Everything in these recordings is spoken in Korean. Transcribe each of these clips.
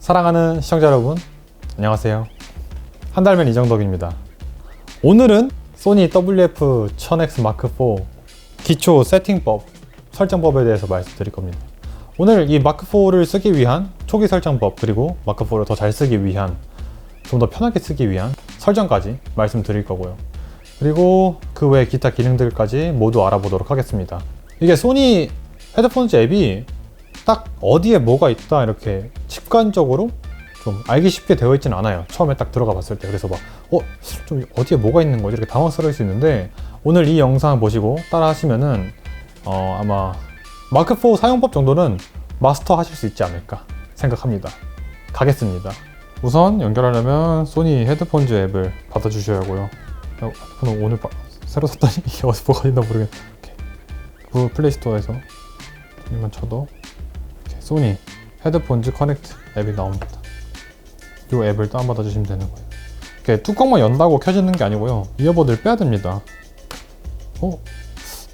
사랑하는 시청자 여러분, 안녕하세요. 한 달면 이정덕입니다. 오늘은 소니 WF-1000X Mark4 기초 세팅법, 설정법에 대해서 말씀드릴 겁니다. 오늘 이 마크4를 쓰기 위한 초기 설정법, 그리고 마크4를 더 잘 쓰기 위한, 좀 더 편하게 쓰기 위한 설정까지 말씀드릴 거고요. 그리고 그 외 기타 기능들까지 모두 알아보도록 하겠습니다. 이게 소니 헤드폰즈 앱이 딱 어디에 뭐가 있다 이렇게 직관적으로 좀 알기 쉽게 되어 있진 않아요. 처음에 딱 들어가 봤을 때. 그래서 막 좀 어디에 뭐가 있는 거지? 이렇게 당황스러울 수 있는데, 오늘 이 영상 보시고 따라 하시면은 아마 마크4 사용법 정도는 마스터 하실 수 있지 않을까 생각합니다. 가겠습니다. 우선 연결하려면 소니 헤드폰즈 앱을 받아주셔야 하고요. 핸드폰 오늘 새로 샀더니 이게 어디서 뭐가 있나 모르겠네. 그 플레이스토어에서 이만 쳐도 소니 헤드폰즈 커넥트 앱이 나옵니다. 이 앱을 다운받아 주시면 되는 거예요. 이렇게 뚜껑만 연다고 켜지는 게 아니고요. 이어버드를 빼야 됩니다.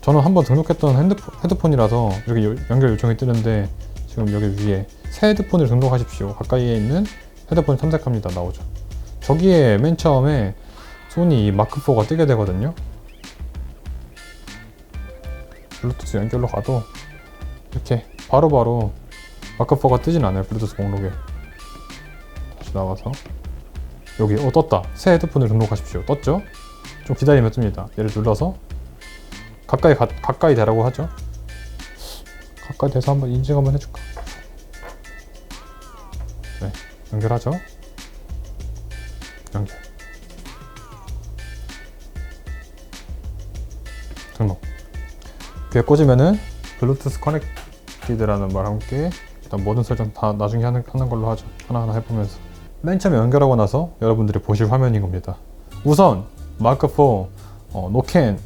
저는 한번 등록했던 헤드폰이라서 이렇게 연결 요청이 뜨는데, 지금 여기 위에 새 헤드폰을 등록하십시오, 가까이에 있는 헤드폰을 탐색합니다 나오죠. 저기에 맨 처음에 소니 마크4가 뜨게 되거든요. 블루투스 연결로 가도 이렇게 바로바로 마크4가 뜨진 않아요. 블루투스 목록에 다시 나와서 여기 떴다. 새 헤드폰을 등록하십시오. 떴죠? 좀 기다리면 뜹니다. 얘를 눌러서 가까이 대라고 하죠. 가까이 대서 한번 인증 한번 해줄까? 네, 연결하죠. 연결. 등록. 귀에 꽂으면은 블루투스 커넥티드라는 말과 함께 일단 모든 설정 다 나중에 하는 걸로 하죠. 하나하나 해보면서. 맨 처음에 연결하고 나서 여러분들이 보실 화면인 겁니다. 우선 마크4 노캔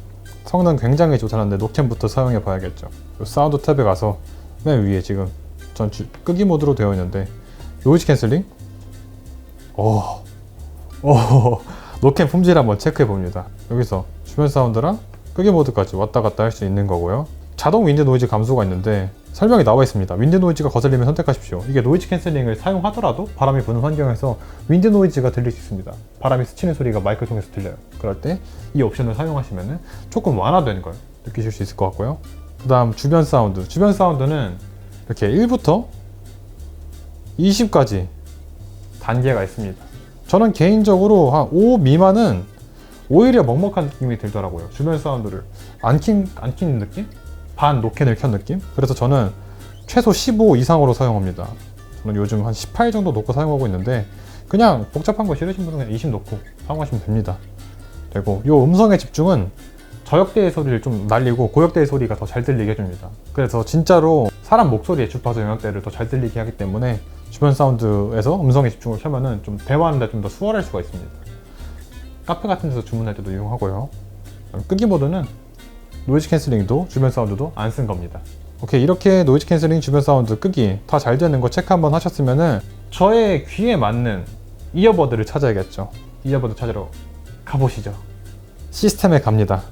성능 굉장히 좋다는데 노캔부터 사용해 봐야겠죠. 사운드 탭에 가서 맨 위에 지금 전체 끄기 모드로 되어 있는데 노이즈 캔슬링? 노캔 품질 한번 체크해 봅니다. 여기서 주변 사운드랑 끄기 모드까지 왔다 갔다 할 수 있는 거고요. 자동 윈드 노이즈 감소가 있는데 설명이 나와 있습니다. 윈드 노이즈가 거슬리면 선택하십시오. 이게 노이즈 캔슬링을 사용하더라도 바람이 부는 환경에서 윈드 노이즈가 들릴 수 있습니다. 바람이 스치는 소리가 마이크를 통해서 들려요. 그럴 때 이 옵션을 사용하시면 조금 완화된 걸 느끼실 수 있을 것 같고요. 그 다음 주변 사운드. 주변 사운드는 이렇게 1부터 20까지 단계가 있습니다. 저는 개인적으로 한 5 미만은 오히려 먹먹한 느낌이 들더라고요. 주변 사운드를 안 킨 느낌? 반 노캔을 켠 느낌? 그래서 저는 최소 15 이상으로 사용합니다. 저는 요즘 한 18 정도 놓고 사용하고 있는데, 그냥 복잡한 거 싫으신 분은 그냥 20 놓고 사용하시면 됩니다. 그리고 요 음성의 집중은 저역대의 소리를 좀 날리고 고역대의 소리가 더 잘 들리게 해줍니다. 그래서 진짜로 사람 목소리의 주파수 영역대를 더 잘 들리게 하기 때문에 주변 사운드에서 음성의 집중을 켜면은 좀 대화하는데 좀 더 수월할 수가 있습니다. 카페 같은 데서 주문할 때도 이용하고요. 끄기 모드는 노이즈 캔슬링도 주변 사운드도 안 쓴 겁니다. 오케이, 이렇게 노이즈 캔슬링, 주변 사운드, 끄기 다 잘 되는 거 체크 한번 하셨으면은 저의 귀에 맞는 이어버드를 찾아야겠죠. 이어버드 찾으러 가보시죠. 시스템에 갑니다.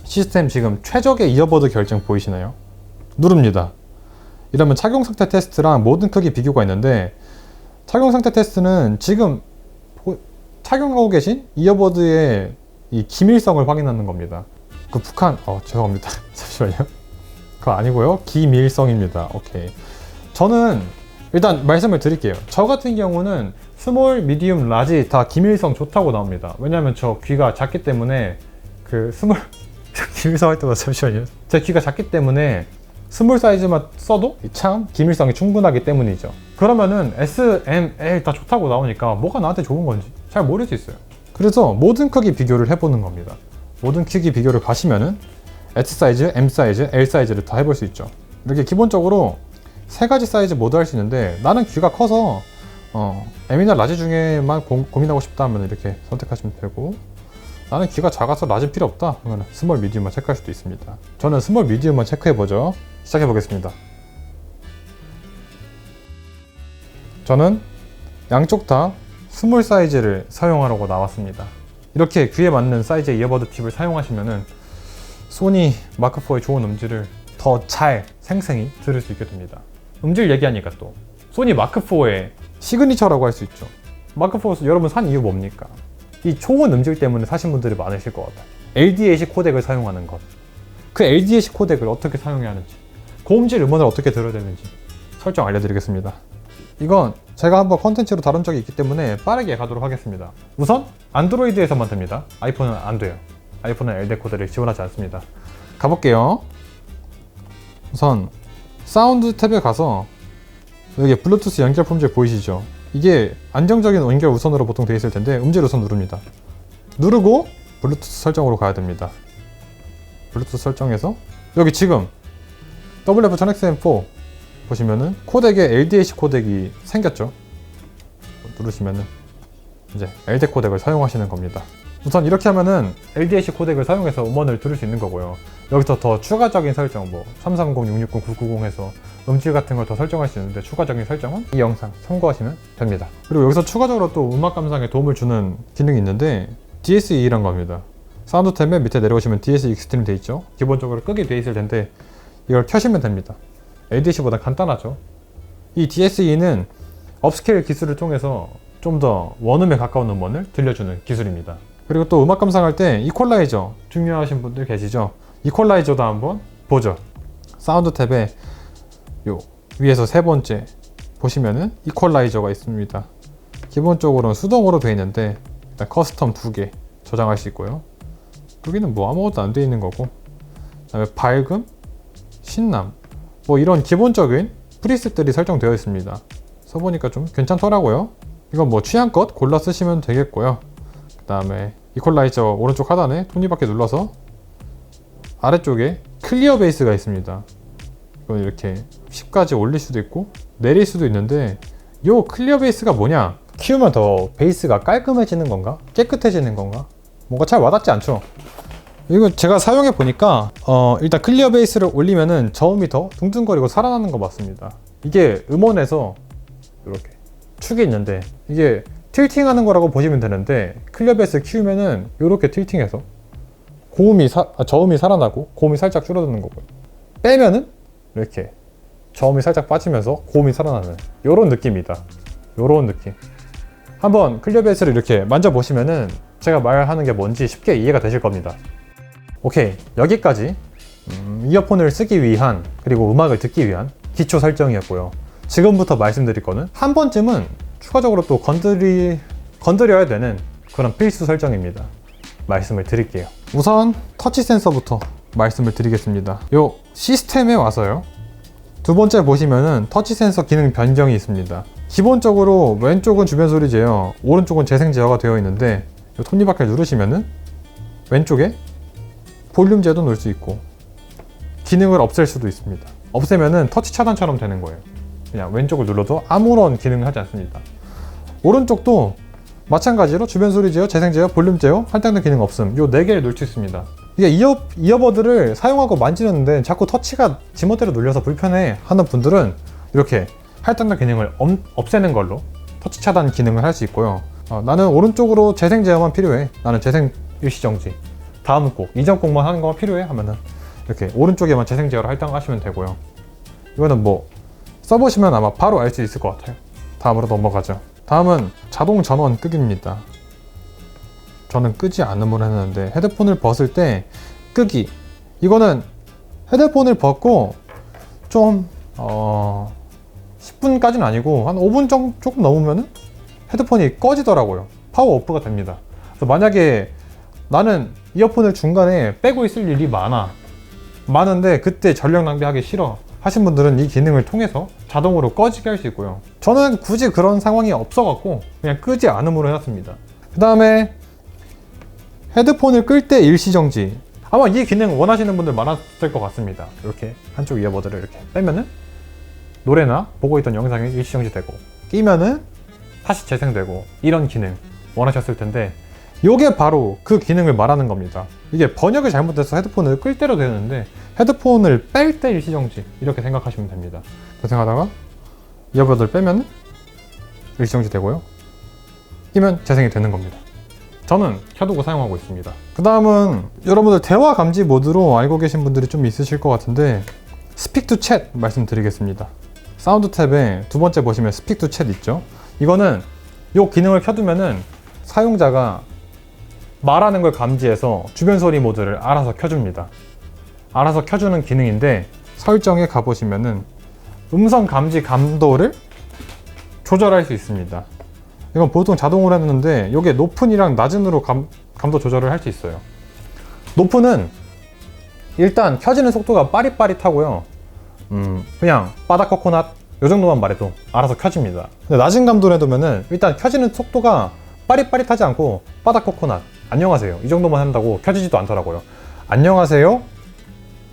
시스템 지금 최적의 이어버드 결정 보이시나요? 누릅니다. 이러면 착용 상태 테스트랑 모든 크기 비교가 있는데, 착용 상태 테스트는 지금 착용하고 계신 이어버드의 이 기밀성을 확인하는 겁니다. 그 북한 죄송합니다. 잠시만요. 그거 아니고요. 기밀성입니다. 오케이. 저는 일단 말씀을 드릴게요. 저 같은 경우는 스몰, 미디움, 라지 다 기밀성 좋다고 나옵니다. 왜냐면 저 귀가 작기 때문에 기밀성 할 때마다 잠시만요. 제 귀가 작기 때문에 스몰 사이즈만 써도 참 기밀성이 충분하기 때문이죠. 그러면은 S, M, L 다 좋다고 나오니까 뭐가 나한테 좋은 건지 잘 모를 수 있어요. 그래서 모든 크기 비교를 해보는 겁니다. 모든 크기 비교를 가시면은 S 사이즈, M 사이즈, L 사이즈를 다 해볼 수 있죠. 이렇게 기본적으로 3가지 사이즈 모두 할 수 있는데, 나는 귀가 커서 M이나 라지 중에만 고민하고 싶다 하면 이렇게 선택하시면 되고, 나는 귀가 작아서 라지 필요 없다 그러면 스몰, 미디움만 체크할 수도 있습니다. 저는 스몰, 미디움만 체크해보죠. 시작해보겠습니다. 저는 양쪽 다 스몰 사이즈를 사용하려고 나왔습니다. 이렇게 귀에 맞는 사이즈의 이어버드 팁을 사용하시면은 소니 마크4의 좋은 음질을 더 잘 생생히 들을 수 있게 됩니다. 음질 얘기하니까 또 소니 마크4의 시그니처라고 할 수 있죠. 마크포스 여러분 산 이유 뭡니까? 이 초원 음질 때문에 사신 분들이 많으실 것 같아요. LDAC 코덱을 사용하는 것. 그 LDAC 코덱을 어떻게 사용해야 하는지, 고음질 음원을 어떻게 들어야 되는지 설정 알려드리겠습니다. 이건 제가 한번 컨텐츠로 다룬 적이 있기 때문에 빠르게 가도록 하겠습니다. 우선 안드로이드에서만 됩니다. 아이폰은 안 돼요. 아이폰은 LDAC 코덱을 지원하지 않습니다. 가볼게요. 우선 사운드 탭에 가서 여기 블루투스 연결 품질 보이시죠? 이게 안정적인 연결 우선으로 보통 되어 있을 텐데 음질 우선 누릅니다. 누르고 블루투스 설정으로 가야 됩니다. 블루투스 설정에서 여기 지금 WF-1000XM4 보시면은 코덱에 LDAC 코덱이 생겼죠. 누르시면은 이제 LDAC 코덱을 사용하시는 겁니다. 우선 이렇게 하면은 LDAC 코덱을 사용해서 음원을 들을 수 있는 거고요. 여기서 더 추가적인 설정, 뭐 330, 660, 990 해서 음질 같은 걸 더 설정할 수 있는데 추가적인 설정은 이 영상 참고하시면 됩니다. 그리고 여기서 추가적으로 또 음악 감상에 도움을 주는 기능이 있는데 DSE란 겁니다. 사운드 탭에 밑에 내려오시면 DSE 익스트림 돼 있죠. 기본적으로 끄게 돼 있을 텐데 이걸 켜시면 됩니다. LDAC보다 간단하죠. 이 DSE는 업스케일 기술을 통해서 좀 더 원음에 가까운 음원을 들려주는 기술입니다. 그리고 또 음악 감상할 때 이퀄라이저 중요하신 분들 계시죠? 이퀄라이저도 한번 보죠. 사운드 탭에 요 위에서 세 번째 보시면은 이퀄라이저가 있습니다. 기본적으로는 수동으로 되어 있는데 일단 커스텀 2개 저장할 수 있고요. 여기는 뭐 아무것도 안 되어 있는 거고, 그다음에 밝음, 신남, 뭐 이런 기본적인 프리셋들이 설정되어 있습니다. 써보니까 좀 괜찮더라고요. 이건 뭐 취향껏 골라 쓰시면 되겠고요. 그 다음에 이퀄라이저 오른쪽 하단에 톱니바퀴 눌러서 아래쪽에 클리어 베이스가 있습니다. 이건 이렇게 10까지 올릴 수도 있고 내릴 수도 있는데, 요 클리어 베이스가 뭐냐? 키우면 더 베이스가 깔끔해지는 건가? 깨끗해지는 건가? 뭔가 잘 와닿지 않죠? 이거 제가 사용해 보니까 일단 클리어 베이스를 올리면은 저음이 더 둥둥거리고 살아나는 거 맞습니다. 이게 음원에서 이렇게 축이 있는데 이게 틸팅 하는 거라고 보시면 되는데, 클리어 베이스 키우면은 이렇게 틸팅해서 저음이 살아나고 고음이 살짝 줄어드는 거고요. 빼면은 이렇게 저음이 살짝 빠지면서 고음이 살아나는 요런 느낌이다. 요런 느낌. 한번 클리어 베이스를 이렇게 만져보시면은 제가 말하는 게 뭔지 쉽게 이해가 되실 겁니다. 오케이, 여기까지 이어폰을 쓰기 위한, 그리고 음악을 듣기 위한 기초 설정이었고요. 지금부터 말씀드릴 거는 한 번쯤은 추가적으로 또 건드려야 되는 그런 필수 설정입니다. 말씀을 드릴게요. 우선 터치 센서부터 말씀을 드리겠습니다. 요 시스템에 와서요, 두 번째 보시면은 터치 센서 기능 변경이 있습니다. 기본적으로 왼쪽은 주변 소리 제어, 오른쪽은 재생 제어가 되어 있는데, 요 톱니바퀴를 누르시면은 왼쪽에 볼륨 제어도 넣을 수 있고 기능을 없앨 수도 있습니다. 없애면은 터치 차단처럼 되는 거예요. 그냥 왼쪽을 눌러도 아무런 기능을 하지 않습니다. 오른쪽도 마찬가지로 주변 소리 제어, 재생 제어, 볼륨 제어, 할당된 기능 없음, 요 4개를 넣을 수 있습니다. 이게 이어버드를 사용하고 만지는데 자꾸 터치가 지멋대로 눌려서 불편해 하는 분들은 이렇게 할당된 기능을 없애는 걸로 터치 차단 기능을 할 수 있고요. 나는 오른쪽으로 재생 제어만 필요해, 나는 재생 일시정지, 다음 곡, 이전 곡만 하는 거만 필요해 하면은 이렇게 오른쪽에만 재생 제어를 할당하시면 되고요. 이거는 뭐 써보시면 아마 바로 알 수 있을 것 같아요. 다음으로 넘어가죠. 다음은 자동 전원 끄기입니다. 저는 끄지 않음으로 했는데, 헤드폰을 벗을 때 끄기, 이거는 헤드폰을 벗고 좀 10분까지는 아니고 한 5분 조금 넘으면 헤드폰이 꺼지더라고요. 파워 오프가 됩니다. 그래서 만약에 나는 이어폰을 중간에 빼고 있을 일이 많은데 그때 전력 낭비하기 싫어 하신 분들은 이 기능을 통해서 자동으로 꺼지게 할 수 있고요. 저는 굳이 그런 상황이 없어갖고 그냥 끄지 않음으로 해놨습니다. 그 다음에 헤드폰을 끌 때 일시정지, 아마 이 기능 원하시는 분들 많았을 것 같습니다. 이렇게 한쪽 이어버드를 이렇게 빼면은 노래나 보고 있던 영상이 일시정지 되고, 끼면은 다시 재생되고, 이런 기능 원하셨을 텐데, 이게 바로 그 기능을 말하는 겁니다. 이게 번역이 잘못돼서 헤드폰을 끌 때로 되는데 헤드폰을 뺄 때 일시정지, 이렇게 생각하시면 됩니다. 그 생각하다가 이어버드를 빼면 일시정지 되고요, 끼면 재생이 되는 겁니다. 저는 켜두고 사용하고 있습니다. 그 다음은 여러분들 대화 감지 모드로 알고 계신 분들이 좀 있으실 것 같은데, 스픽 투 챗 말씀드리겠습니다. 사운드 탭에 두 번째 보시면 스픽 투 챗 있죠? 이거는 이 기능을 켜두면은 사용자가 말하는 걸 감지해서 주변 소리 모드를 알아서 켜줍니다. 알아서 켜주는 기능인데 설정에 가보시면은 음성 감지 감도를 조절할 수 있습니다. 이건 보통 자동으로 했는데 이게 높은이랑 낮은으로 감도 조절을 할 수 있어요. 높은은 일단 켜지는 속도가 빠릿빠릿하고요. 그냥 바닥 코코넛 요 정도만 말해도 알아서 켜집니다. 근데 낮은 감도로 해두면은 일단 켜지는 속도가 빠릿빠릿하지 않고 바닥 코코넛 안녕하세요 이 정도만 한다고 켜지지도 않더라고요. 안녕하세요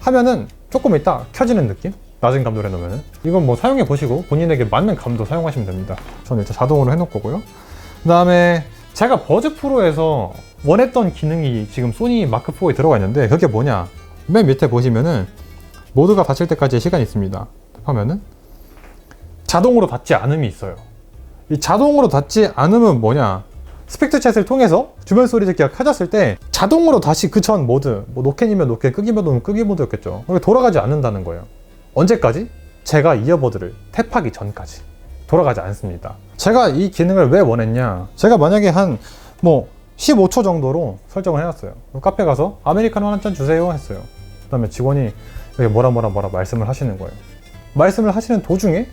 하면은 조금 있다 켜지는 느낌? 낮은 감도로 해놓으면은 이건 뭐 사용해 보시고 본인에게 맞는 감도 사용하시면 됩니다. 저는 일단 자동으로 해놓을 거고요. 그 다음에 제가 버즈 프로에서 원했던 기능이 지금 소니 마크4에 들어가 있는데 그게 뭐냐, 맨 밑에 보시면은 모드가 닫힐 때까지의 시간이 있습니다. 하면은 자동으로 닫지 않음이 있어요. 이 자동으로 닫지 않음은 뭐냐, 스펙트 챗을 통해서 주변 소리 듣기가 켜졌을 때 자동으로 다시 그 전 모드, 뭐 노캔이면 노캔, 끄기면 끄기 모드였겠죠. 돌아가지 않는다는 거예요. 언제까지? 제가 이어버드를 탭하기 전까지 돌아가지 않습니다. 제가 이 기능을 왜 원했냐, 제가 만약에 한 뭐 15초 정도로 설정을 해놨어요. 카페 가서 아메리카노 한 잔 주세요 했어요. 그 다음에 직원이 여기 뭐라 말씀을 하시는 거예요. 말씀을 하시는 도중에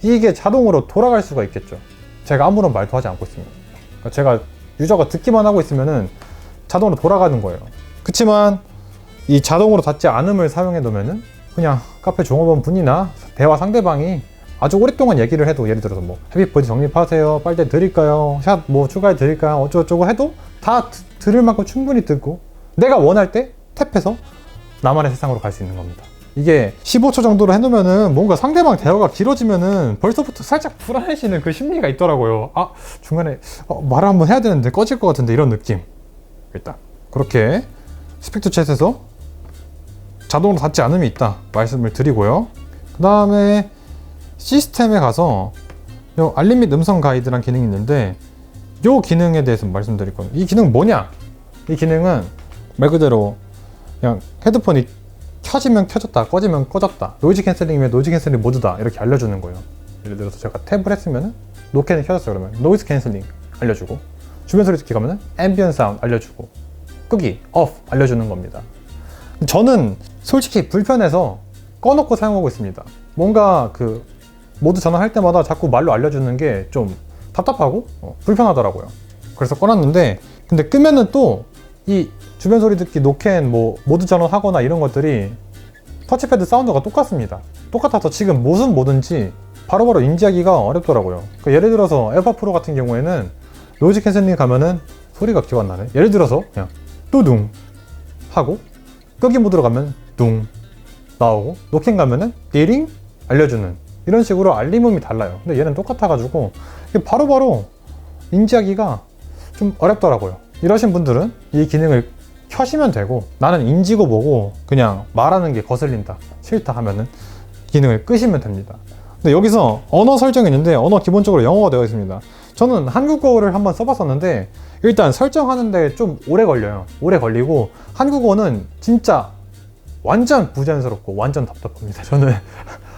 이게 자동으로 돌아갈 수가 있겠죠. 제가 아무런 말도 하지 않고 있습니다. 그러니까 제가 유저가 듣기만 하고 있으면은 자동으로 돌아가는 거예요. 그치만 이 자동으로 닫지 않음을 사용해 놓으면은 그냥 카페 종업원 분이나 대화 상대방이 아주 오랫동안 얘기를 해도, 예를 들어서 뭐 헤비버디 적립하세요, 빨대 드릴까요, 샷 뭐 추가해 드릴까요, 어쩌고저쩌고 해도 다 들을 만큼 충분히 듣고 내가 원할 때 탭해서 나만의 세상으로 갈 수 있는 겁니다. 이게 15초 정도로 해놓으면은 뭔가 상대방 대화가 길어지면은 벌써부터 살짝 불안해지는 그 심리가 있더라고요. 아, 중간에 말을 한번 해야 되는데 꺼질 것 같은데, 이런 느낌. 일단 그렇게 스펙트 챗에서 자동으로 닫지 않음이 있다 말씀을 드리고요. 그 다음에 시스템에 가서 요 알림 및 음성 가이드란 기능이 있는데 요 기능에 대해서 말씀드릴 거예요. 이 기능은 뭐냐? 이 기능은 말 그대로 그냥 헤드폰이 켜지면 켜졌다, 꺼지면 꺼졌다, 노이즈 캔슬링이면 노이즈 캔슬링 모드다 이렇게 알려주는 거예요. 예를 들어서 제가 탭을 했으면은 노캔이 켜졌어요. 그러면 노이즈 캔슬링 알려주고, 주변 소리 듣기 가면은 앰비언 사운드 알려주고, 끄기, 오프 알려주는 겁니다. 저는 솔직히 불편해서 꺼놓고 사용하고 있습니다. 뭔가 그 모드 전환할 때마다 자꾸 말로 알려주는 게 좀 답답하고 불편하더라고요. 그래서 꺼놨는데, 근데 끄면은 또 이 주변 소리 듣기, 노캔, 뭐 모드 전환하거나 이런 것들이 터치패드 사운드가 똑같습니다. 똑같아서 지금 무슨 모드인지 바로바로 인지하기가 어렵더라고요. 그러니까 예를 들어서 에어팟 프로 같은 경우에는 노이즈 캔슬링 가면은 소리가 기억 안 나네. 예를 들어서 그냥 뚜둥 하고 끄기 모드로 가면 둥 나오고, 노캔 가면은 띠링 알려주는, 이런 식으로 알림음이 달라요. 근데 얘는 똑같아가지고 바로바로 인지하기가 좀 어렵더라고요. 이러신 분들은 이 기능을 켜시면 되고, 나는 인지고 뭐고 그냥 말하는 게 거슬린다, 싫다 하면은 기능을 끄시면 됩니다. 근데 여기서 언어 설정이 있는데 언어 기본적으로 영어가 되어 있습니다. 저는 한국어를 한번 써봤었는데 일단 설정하는데 좀 오래 걸려요. 오래 걸리고 한국어는 진짜 완전 부자연스럽고 완전 답답합니다. 저는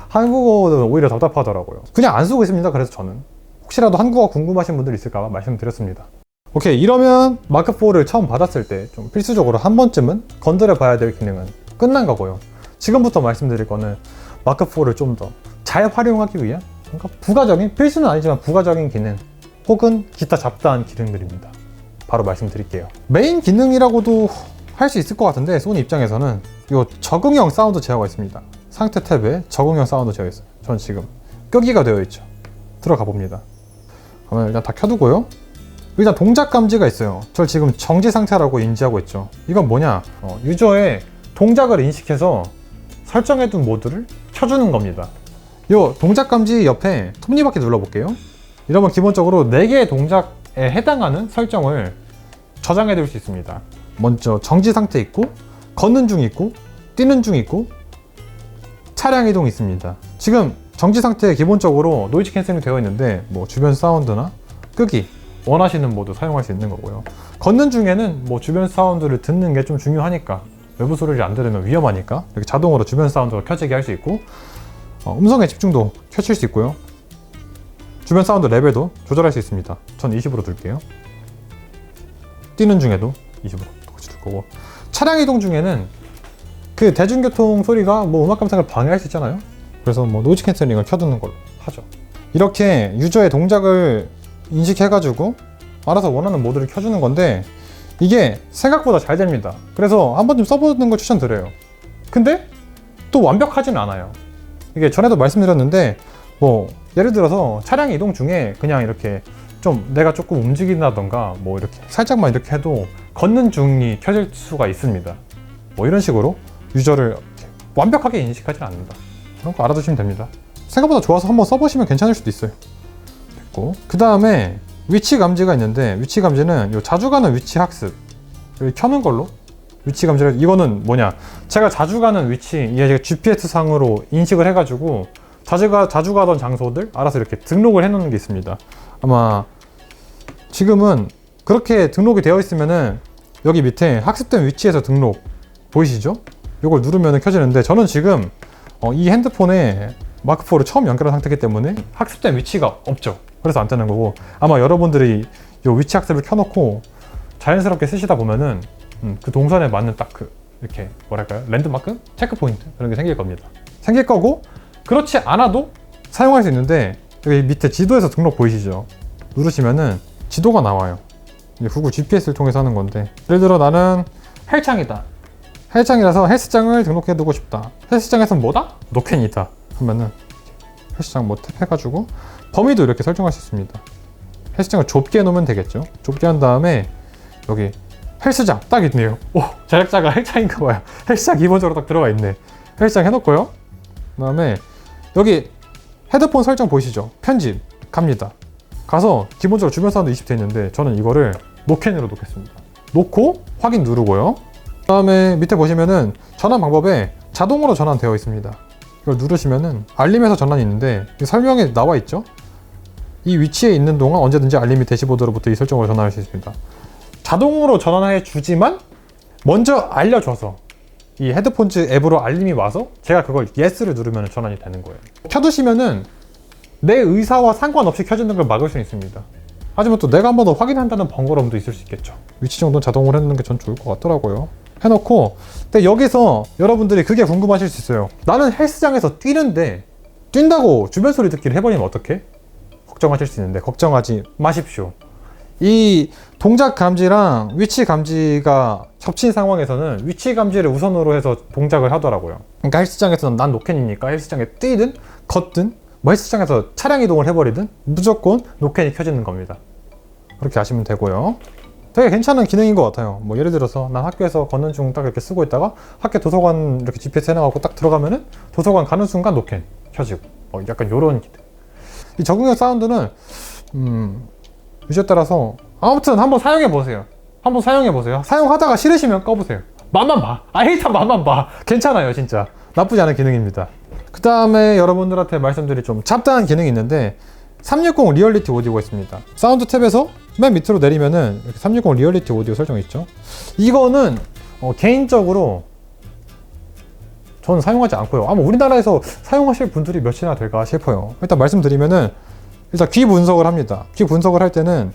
한국어는 오히려 답답하더라고요. 그냥 안 쓰고 있습니다. 그래서 저는 혹시라도 한국어 궁금하신 분들 있을까 봐 말씀드렸습니다. 오케이, 이러면 마크4를 처음 받았을 때 좀 필수적으로 한 번쯤은 건드려 봐야 될 기능은 끝난 거고요. 지금부터 말씀드릴 거는 마크4를 좀 더 잘 활용하기 위한, 그러니까 부가적인, 필수는 아니지만 부가적인 기능 혹은 기타 잡다한 기능들입니다. 바로 말씀드릴게요. 메인 기능이라고도 할 수 있을 것 같은데 소니 입장에서는 이 적응형 사운드 제어가 있습니다. 상태 탭에 적응형 사운드 제어가 있어요. 전 지금 끄기가 되어 있죠. 들어가 봅니다. 그러면 일단 다 켜두고요. 일단 동작 감지가 있어요. 저 지금 정지 상태라고 인지하고 있죠. 이건 뭐냐, 유저의 동작을 인식해서 설정해둔 모드를 켜주는 겁니다. 이 동작 감지 옆에 톱니바퀴 눌러볼게요. 이러면 기본적으로 4개의 동작에 해당하는 설정을 저장해 둘 수 있습니다. 먼저 정지 상태 있고, 걷는 중 있고, 뛰는 중 있고, 차량 이동 있습니다. 지금 정지 상태에 기본적으로 노이즈 캔슬링 되어 있는데 뭐 주변 사운드나 끄기 원하시는 모드 사용할 수 있는 거고요. 걷는 중에는 뭐 주변 사운드를 듣는 게 좀 중요하니까, 외부 소리를 안 들으면 위험하니까 이렇게 자동으로 주변 사운드가 켜지게 할 수 있고, 음성에 집중도 켜질 수 있고요. 주변 사운드 레벨도 조절할 수 있습니다. 전 20으로 둘게요. 뛰는 중에도 20으로 똑같이 둘 거고, 차량 이동 중에는 그 대중교통 소리가 뭐 음악 감상을 방해할 수 있잖아요. 그래서 뭐 노이즈 캔슬링을 켜두는 걸로 하죠. 이렇게 유저의 동작을 인식해가지고 알아서 원하는 모드를 켜주는 건데, 이게 생각보다 잘 됩니다. 그래서 한 번쯤 써보는 걸 추천드려요. 근데 또 완벽하지는 않아요. 이게 전에도 말씀드렸는데, 뭐 예를 들어서 차량 이동 중에 그냥 이렇게 좀 내가 조금 움직인다던가 뭐 이렇게 살짝만 이렇게 해도 걷는 중이 켜질 수가 있습니다. 뭐 이런 식으로 유저를 완벽하게 인식하지 않는다. 그런 거 알아두시면 됩니다. 생각보다 좋아서 한번 써보시면 괜찮을 수도 있어요. 됐고, 그 다음에 위치 감지가 있는데, 위치 감지는 요 자주 가는 위치 학습 여기 켜는 걸로 위치 감지를, 이거는 뭐냐, 제가 자주 가는 위치, 이게 GPS 상으로 인식을 해가지고 자주 가던 장소들 알아서 이렇게 등록을 해 놓는 게 있습니다. 아마 지금은 그렇게 등록이 되어 있으면은 여기 밑에 학습된 위치에서 등록 보이시죠? 이걸 누르면 켜지는데, 저는 지금 이 핸드폰에 마크4를 처음 연결한 상태이기 때문에 학습된 위치가 없죠. 그래서 안 뜨는 거고, 아마 여러분들이 이 위치 학습을 켜놓고 자연스럽게 쓰시다 보면은 그 동선에 맞는 딱 그 이렇게 뭐랄까요, 랜드마크? 체크포인트? 그런 게 생길 겁니다. 생길 거고, 그렇지 않아도 사용할 수 있는데, 여기 밑에 지도에서 등록 보이시죠? 누르시면은 지도가 나와요. 구글 GPS를 통해서 하는 건데, 예를 들어 나는 헬창이다. 헬창이라서 헬스장을 등록해 두고 싶다. 헬스장에서는 뭐다? 노캔이다 하면은 헬스장 뭐 탭해가지고 범위도 이렇게 설정할 수 있습니다. 헬스장을 좁게 해놓으면 되겠죠. 좁게 한 다음에 여기 헬스장 딱 있네요. 오, 제작자가 헬창인가 봐요. 헬스장 기본적으로 딱 들어가 있네. 헬스장 해놓고요. 그 다음에 여기 헤드폰 설정 보이시죠? 편집 갑니다. 가서 기본적으로 주변 사운드 20 돼 있는데, 저는 이거를 노캔으로 놓겠습니다. 놓고 확인 누르고요. 그 다음에 밑에 보시면은 전환 방법에 자동으로 전환되어 있습니다. 이걸 누르시면은 알림에서 전환이 있는데, 설명에 나와 있죠? 이 위치에 있는 동안 언제든지 알림이 대시보드로부터 이 설정으로 전환할 수 있습니다. 자동으로 전환해 주지만 먼저 알려줘서 이 헤드폰즈 앱으로 알림이 와서 제가 그걸 예스를 누르면 전환이 되는 거예요. 켜두시면은 내 의사와 상관없이 켜지는 걸 막을 수 있습니다. 하지만 또 내가 한 번 더 확인한다는 번거로움도 있을 수 있겠죠. 위치 정도는 자동으로 해놓는 게 전 좋을 것 같더라고요. 해놓고, 근데 여기서 여러분들이 그게 궁금하실 수 있어요. 나는 헬스장에서 뛰는데 뛴다고 주변 소리 듣기를 해버리면 어떡해? 걱정하실 수 있는데 걱정하지 마십시오. 이 동작 감지랑 위치 감지가 겹친 상황에서는 위치 감지를 우선으로 해서 동작을 하더라고요. 그러니까 헬스장에서는 난 노캔이니까 헬스장에 뛰든 걷든 뭐 헬스장에서 차량 이동을 해버리든 무조건 노캔이 켜지는 겁니다. 그렇게 아시면 되고요. 되게 괜찮은 기능인 것 같아요. 뭐 예를 들어서 난 학교에서 걷는 중 딱 이렇게 쓰고 있다가 학교 도서관 이렇게 GPS 해놔갖고 딱 들어가면은 도서관 가는 순간 노캔 켜지고, 약간 요런 기능. 이 적응형 사운드는 유저에 따라서 아무튼 한번 사용해보세요. 사용하다가 싫으시면 꺼보세요. 맛만 봐. 일단 맛만 봐. 괜찮아요, 진짜. 나쁘지 않은 기능입니다. 그 다음에 여러분들한테 말씀드릴 좀 잡다한 기능이 있는데, 360 리얼리티 오디오가 있습니다. 사운드 탭에서 맨 밑으로 내리면은 이렇게 360 리얼리티 오디오 설정이 있죠. 이거는 개인적으로 저는 사용하지 않고요. 아마 우리나라에서 사용하실 분들이 몇이나 될까 싶어요. 일단 말씀드리면은, 일단 귀 분석을 합니다. 귀 분석을 할 때는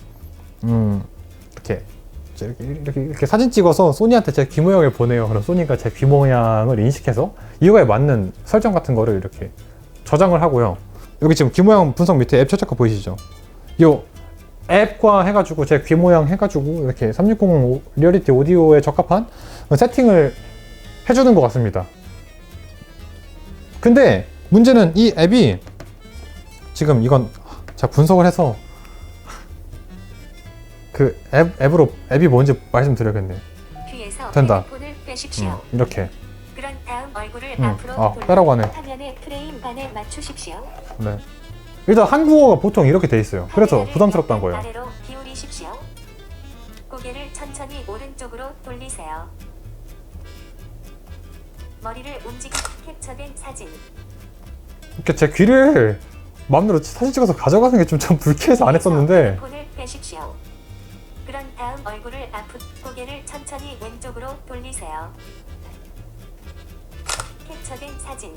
이렇게 사진 찍어서 소니한테 제 귀 모양을 보내요. 그럼 소니가 제 귀 모양을 인식해서 이거에 맞는 설정 같은 거를 이렇게 저장을 하고요. 여기 지금 귀 모양 분석 밑에 앱 최적화 보이시죠? 이 앱과 해가지고 제 귀 모양 해가지고 이렇게 360 리얼리티 오디오에 적합한 세팅을 해주는 것 같습니다. 근데 문제는 이 앱이 지금 이건 제가 분석을 해서 그 앱이 뭔지 말씀드려야겠네요. 된다. 이렇게. 그런 다음 얼굴을 앞으로 빼라고 하네. 화면의 프레임 반에 맞추십시오. 네. 일단 한국어가 보통 이렇게 돼 있어요. 그래서 부담스럽다는 거예요. 아래로 기울이십시오. 고개를 천천히 오른쪽으로 돌리세요. 머리를 움직이 캡처된 사진. 이렇게 제 귀를 마음대로 사진 찍어서 가져가는 게 좀 불쾌해서 안 했었는데. 폰을 빼십시오. 그런 다음 얼굴을 앞으로, 고개를 천천히 왼쪽으로 돌리세요. 캡처된 사진.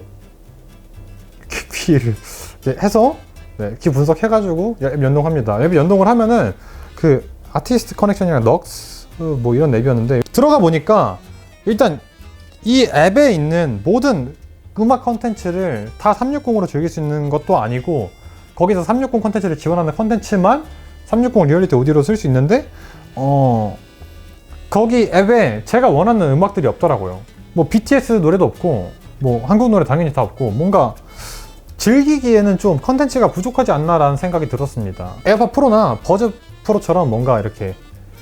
귀를 이렇게 해서 네, 키 분석해가지고 앱 연동합니다. 앱 연동을 하면은 그 아티스트 커넥션이랑 넉스 뭐 이런 앱이었는데 들어가 보니까 일단 이 앱에 있는 모든 음악 컨텐츠를 다 360으로 즐길 수 있는 것도 아니고 거기서 360 컨텐츠를 지원하는 컨텐츠만 360 리얼리티 오디오로 쓸 수 있는데 거기 앱에 제가 원하는 음악들이 없더라고요. 뭐 BTS 노래도 없고 뭐 한국 노래 당연히 다 없고 뭔가 즐기기에는 좀 컨텐츠가 부족하지 않나라는 생각이 들었습니다. 에어팟 프로나 버즈 프로처럼 뭔가 이렇게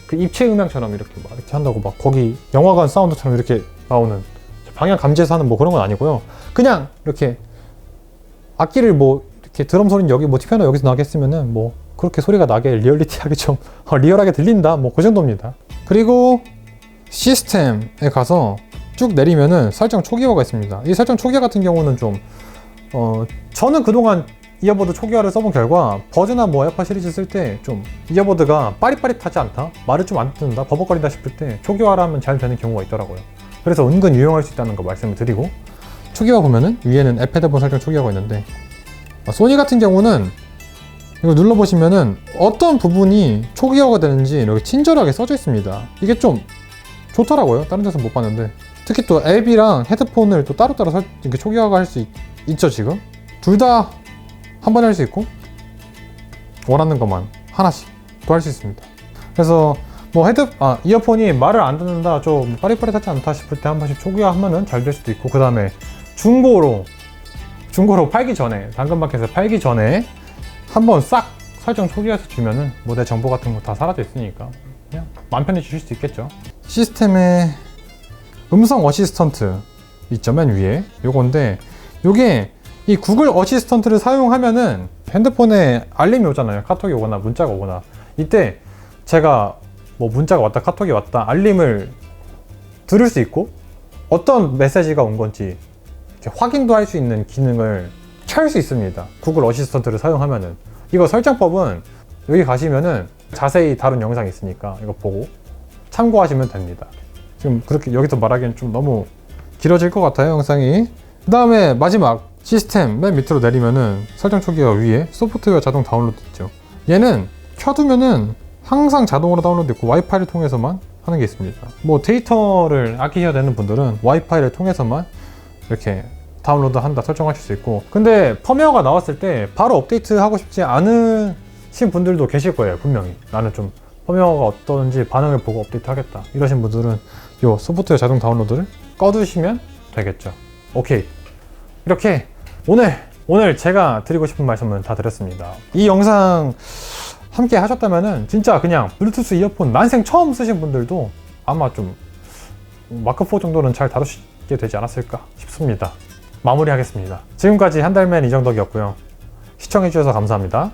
그 입체 음향처럼 이렇게 막 이렇게 한다고 막 거기 영화관 사운드처럼 이렇게 나오는 방향 감지해서 하는 뭐 그런 건 아니고요. 그냥 이렇게 악기를 뭐 이렇게 드럼 소리는 여기 뭐 피아노 여기서 나게 했으면은 뭐 그렇게 소리가 나게 리얼리티하게 좀 리얼하게 들린다 뭐 그 정도입니다. 그리고 시스템에 가서 쭉 내리면은 설정 초기화가 있습니다. 이 설정 초기화 같은 경우는 좀 저는 그동안 이어버드 초기화를 써본 결과 버즈나 뭐 에어팟 시리즈 쓸 때 좀 이어버드가 빠릿빠릿하지 않다, 말을 좀 안 듣는다, 버벅거린다 싶을 때 초기화를 하면 잘 되는 경우가 있더라고요. 그래서 은근 유용할 수 있다는 거 말씀을 드리고, 초기화 보면은 위에는 에패드본 설정 초기화가 있는데 소니 같은 경우는 이거 눌러보시면은 어떤 부분이 초기화가 되는지 이렇게 친절하게 써져 있습니다. 이게 좀 좋더라고요. 다른 데서 못 봤는데. 특히 또 앱이랑 헤드폰을 또 따로따로 이렇게 초기화가 할 수 있죠. 지금 둘 다 한 번에 할 수 있고 원하는 것만 하나씩 또 할 수 있습니다. 그래서 뭐 이어폰이 말을 안 듣는다, 좀 빠릿빠릿하지 않다 싶을 때 한 번씩 초기화하면은 잘 될 수도 있고, 그 다음에 중고로 팔기 전에, 당근마켓에서 팔기 전에 한번 싹 설정 초기화해서 주면은 뭐 내 정보 같은 거 다 사라져 있으니까 그냥 마음 편히 주실 수 있겠죠. 시스템에 음성 어시스턴트 있죠, 맨 위에. 요건데 요게 이 구글 어시스턴트를 사용하면은 핸드폰에 알림이 오잖아요. 카톡이 오거나 문자가 오거나. 이때 제가 뭐 문자가 왔다, 카톡이 왔다, 알림을 들을 수 있고 어떤 메시지가 온 건지 이렇게 확인도 할 수 있는 기능을 켤 수 있습니다. 구글 어시스턴트를 사용하면은. 이거 설정법은 여기 가시면은 자세히 다룬 영상이 있으니까 이거 보고 참고하시면 됩니다. 지금 그렇게 여기서 말하기엔 좀 너무 길어질 것 같아요, 영상이. 그 다음에 마지막 시스템 맨 밑으로 내리면은 설정 초기화 위에 소프트웨어 자동 다운로드 있죠. 얘는 켜두면은 항상 자동으로 다운로드 있고 와이파이를 통해서만 하는 게 있습니다. 뭐 데이터를 아끼셔야 되는 분들은 와이파이를 통해서만 이렇게 다운로드 한다 설정하실 수 있고, 근데 펌웨어가 나왔을 때 바로 업데이트 하고 싶지 않으신 분들도 계실 거예요. 분명히 나는 좀 펌웨어가 어떤지 반응을 보고 업데이트 하겠다 이러신 분들은 이 소프트웨어 자동 다운로드를 꺼두시면 되겠죠. 오케이, 이렇게 오늘 제가 드리고 싶은 말씀은 다 드렸습니다. 이 영상 함께 하셨다면은 진짜 그냥 블루투스 이어폰 난생 처음 쓰신 분들도 아마 좀 마크4 정도는 잘 다루시게 되지 않았을까 싶습니다. 마무리하겠습니다. 지금까지 한달맨 이정덕이었고요. 시청해주셔서 감사합니다.